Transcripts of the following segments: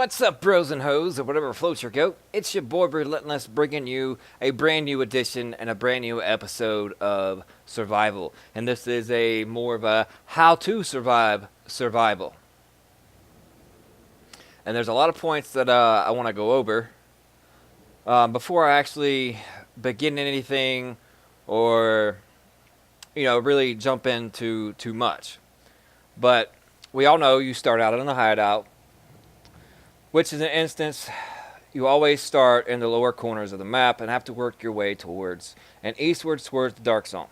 What's up, bros and hoes, or whatever floats your goat? It's your boy Relentless bringing you a brand new edition and a brand new episode of Survival. And this is a more of a how to survive survival. And there's a lot of points that I want to go over before I actually begin anything or, really jump into too much. But we all know you start out in a hideout, which is an instance you always start in the lower corners of the map and have to work your way towards and eastwards towards the Dark Zone.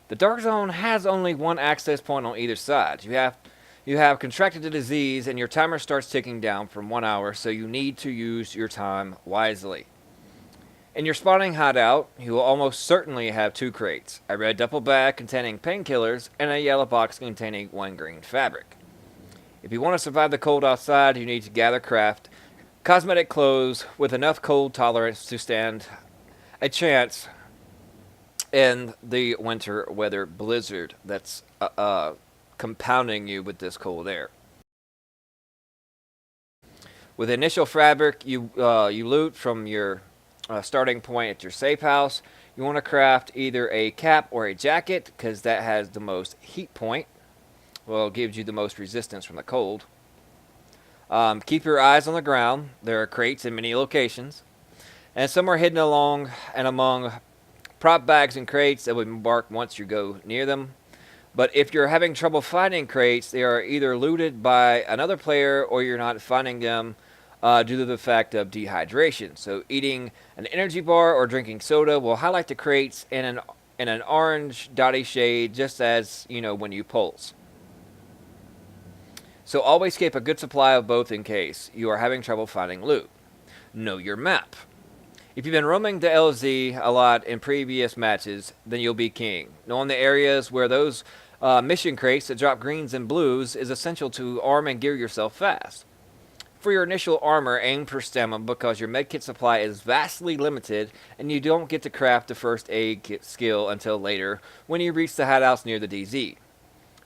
The Dark Zone has only one access point on either side. You have contracted a disease and your timer starts ticking down from 1 hour, so you need to use your time wisely. In your spawning hideout, you will almost certainly have 2 crates, a red duffel bag containing painkillers and a yellow box containing 1 green fabric. If you want to survive the cold outside, you need to gather craft cosmetic clothes with enough cold tolerance to stand a chance in the winter weather blizzard that's compounding you with this cold air. With initial fabric, you loot from your starting point at your safe house. You want to craft either a cap or a jacket because that has the most heat point. Well, it gives you the most resistance from the cold. Keep your eyes on the ground. There are crates in many locations. And some are hidden along and among prop bags and crates that will mark once you go near them. But if you're having trouble finding crates, they are either looted by another player or you're not finding them due to the fact of dehydration. So eating an energy bar or drinking soda will highlight the crates in an orange dotty shade, just as when you pulse. So always keep a good supply of both in case you are having trouble finding loot. Know your map. If you've been roaming the LZ a lot in previous matches, then you'll be king. Knowing the areas where those mission crates that drop greens and blues is essential to arm and gear yourself fast. For your initial armor, aim for stamina because your medkit supply is vastly limited and you don't get to craft the first aid kit skill until later when you reach the hideouts near the DZ.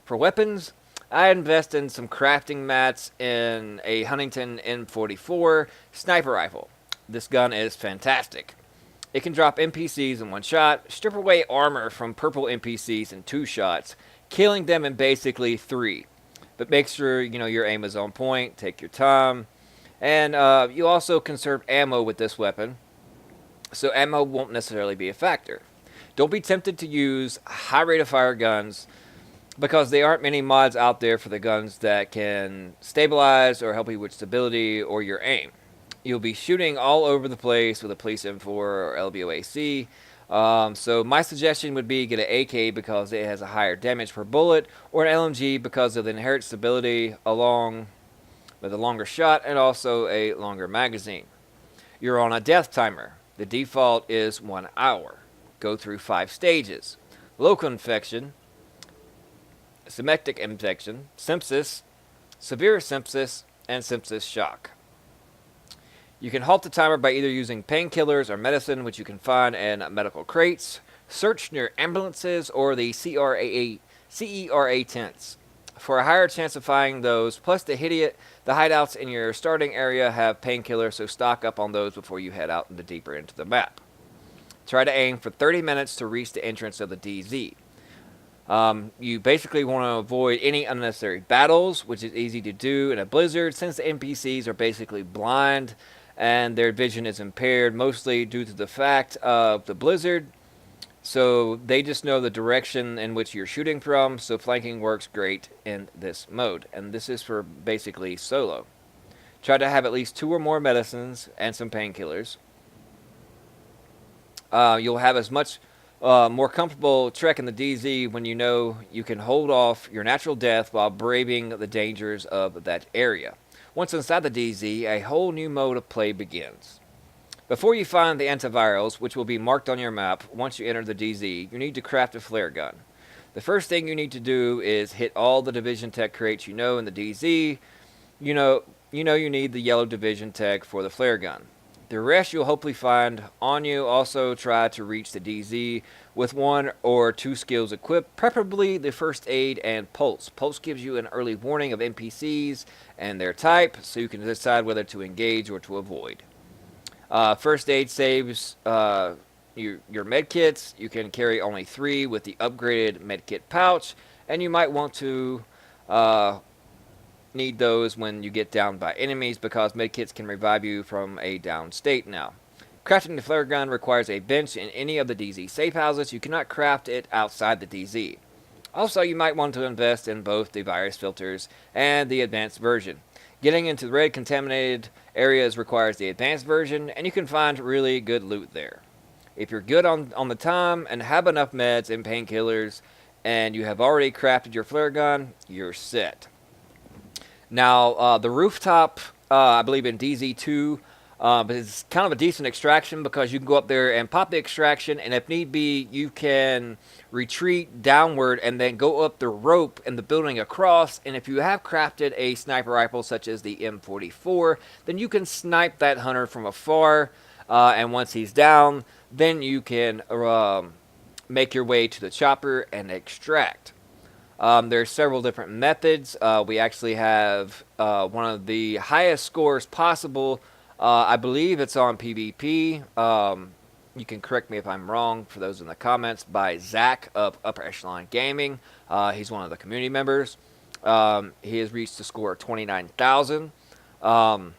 For weapons, I invest in some crafting mats in a Huntington M44 sniper rifle. This gun is fantastic. It can drop NPCs in 1 shot, strip away armor from purple NPCs in 2 shots, killing them in basically 3. But make sure your aim is on point, take your time, and you also conserve ammo with this weapon, so ammo won't necessarily be a factor. Don't be tempted to use high rate of fire guns, because there aren't many mods out there for the guns that can stabilize or help you with stability or your aim. You'll be shooting all over the place with a Police M4 or LBOAC. So my suggestion would be get an AK because it has a higher damage per bullet, or an LMG because of the inherent stability along with a longer shot and also a longer magazine. You're on a death timer. The default is 1 hour. Go through 5 stages. Local infection, Selectic infection, sepsis, severe sepsis, and sepsis shock. You can halt the timer by either using painkillers or medicine, which you can find in medical crates. Search near ambulances or the CERA tents for a higher chance of finding those. Plus, the hideouts in your starting area have painkillers, so stock up on those before you head out deeper into the map. Try to aim for 30 minutes to reach the entrance of the DZ. You basically want to avoid any unnecessary battles, which is easy to do in a blizzard since the NPCs are basically blind and their vision is impaired mostly due to the fact of the blizzard. So they just know the direction in which you're shooting from, so flanking works great in this mode. And this is for basically solo. Try to have at least 2 or more medicines and some painkillers. You'll have as much more comfortable trek in the DZ when you know you can hold off your natural death while braving the dangers of that area. Once inside the DZ, a whole new mode of play begins. Before you find the antivirals, which will be marked on your map once you enter the DZ, you need to craft a flare gun. The first thing you need to do is hit all the Division Tech crates in the DZ. You need the yellow Division Tech for the flare gun. The rest you'll hopefully find on you. Also, try to reach the DZ with 1 or 2 skills equipped, preferably the first aid and pulse. Pulse gives you an early warning of NPCs and their type, so you can decide whether to engage or to avoid. First aid saves your medkits. You can carry only 3 with the upgraded medkit pouch, and you might want to need those when you get downed by enemies because medkits can revive you from a down state now. Crafting the flare gun requires a bench in any of the DZ safe houses. You cannot craft it outside the DZ. Also, you might want to invest in both the virus filters and the advanced version. Getting into the red contaminated areas requires the advanced version, and you can find really good loot there. If you're good on the time and have enough meds and painkillers, and you have already crafted your flare gun, you're set. Now, the rooftop, I believe in DZ2, but it's kind of a decent extraction because you can go up there and pop the extraction, and if need be, you can retreat downward and then go up the rope in the building across. And if you have crafted a sniper rifle such as the M44, then you can snipe that hunter from afar, and once he's down, then you can make your way to the chopper and extract. There's several different methods. We actually have one of the highest scores possible. I believe it's on PvP. You can correct me if I'm wrong for those in the comments, by Zach of Upper Echelon Gaming. He's one of the community members. He has reached a score of 29,000. And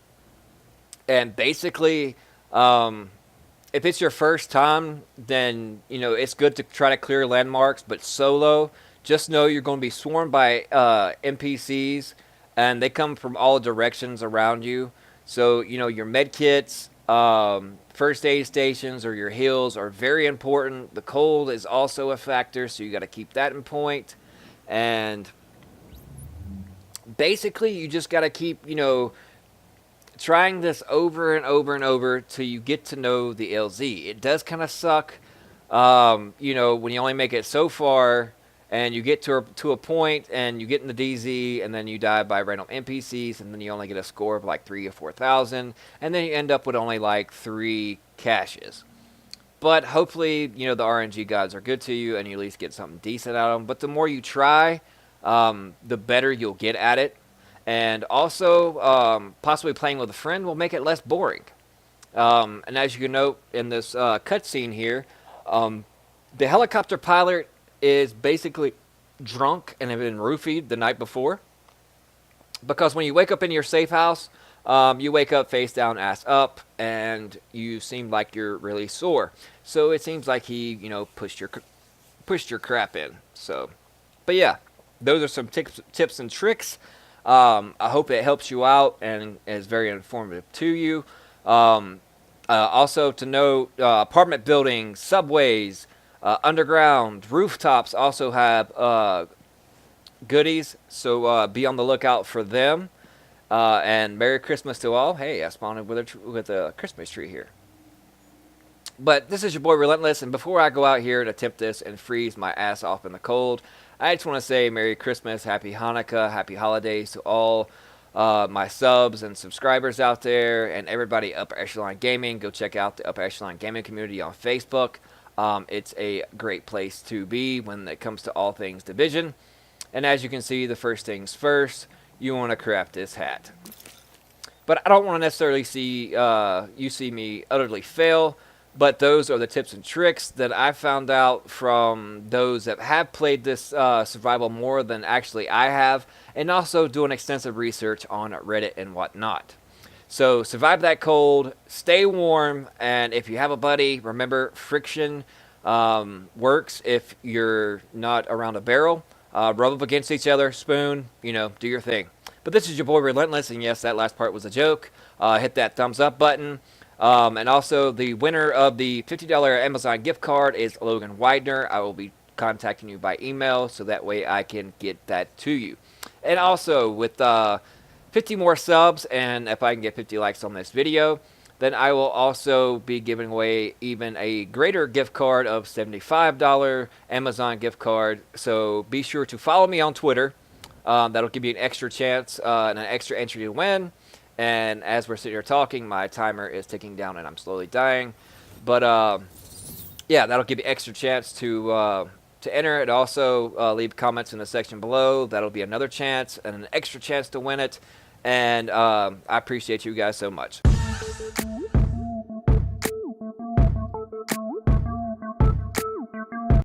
basically, if it's your first time, then it's good to try to clear landmarks, but solo, just know you're going to be swarmed by NPCs, and they come from all directions around you. So, your med kits, first aid stations, or your heals are very important. The cold is also a factor, so you got to keep that in point. And basically, you just got to keep, trying this over and over and over till you get to know the LZ. It does kind of suck, when you only make it so far, and you get to a point, and you get in the DZ, and then you die by random NPCs, and then you only get a score of like 3,000 or 4,000, and then you end up with only like 3 caches. But hopefully, the RNG gods are good to you, and you at least get something decent out of them. But the more you try, the better you'll get at it. And also, possibly playing with a friend will make it less boring. And as you can note in this cutscene here, the helicopter pilot is basically drunk and have been roofied the night before. Because when you wake up in your safe house, you wake up face down, ass up, and you seem like you're really sore. So it seems like he, pushed your crap in. So, but yeah, those are some tips and tricks. I hope it helps you out and is very informative to you. Also to note, apartment buildings, subways, underground, rooftops also have goodies, so be on the lookout for them. And Merry Christmas to all. Hey, I spawned with a Christmas tree here. But this is your boy Relentless, and before I go out here and attempt this and freeze my ass off in the cold, I just want to say Merry Christmas, Happy Hanukkah, Happy Holidays to all my subs and subscribers out there, and everybody Upper Echelon Gaming. Go check out the Upper Echelon Gaming community on Facebook. It's a great place to be when it comes to all things Division. And as you can see, the first things first, you want to craft this hat. But I don't want to necessarily see you see me utterly fail. But those are the tips and tricks that I found out from those that have played this survival more than actually I have, and also doing extensive research on Reddit and whatnot. So survive that cold, stay warm, and if you have a buddy, remember friction works if you're not around a barrel. Rub up against each other, spoon, do your thing. But this is your boy Relentless, and yes, that last part was a joke. Hit that thumbs up button. And also, the winner of the $50 Amazon gift card is Logan Widener. I will be contacting you by email, so that way I can get that to you. And also, with 50 more subs, and if I can get 50 likes on this video, then I will also be giving away even a greater gift card of $75 Amazon gift card. So be sure to follow me on Twitter. That'll give you an extra chance and an extra entry to win. And as we're sitting here talking, my timer is ticking down and I'm slowly dying. But yeah, that'll give you extra chance to enter it. Also, leave comments in the section below. That'll be another chance and an extra chance to win it. And I appreciate you guys so much.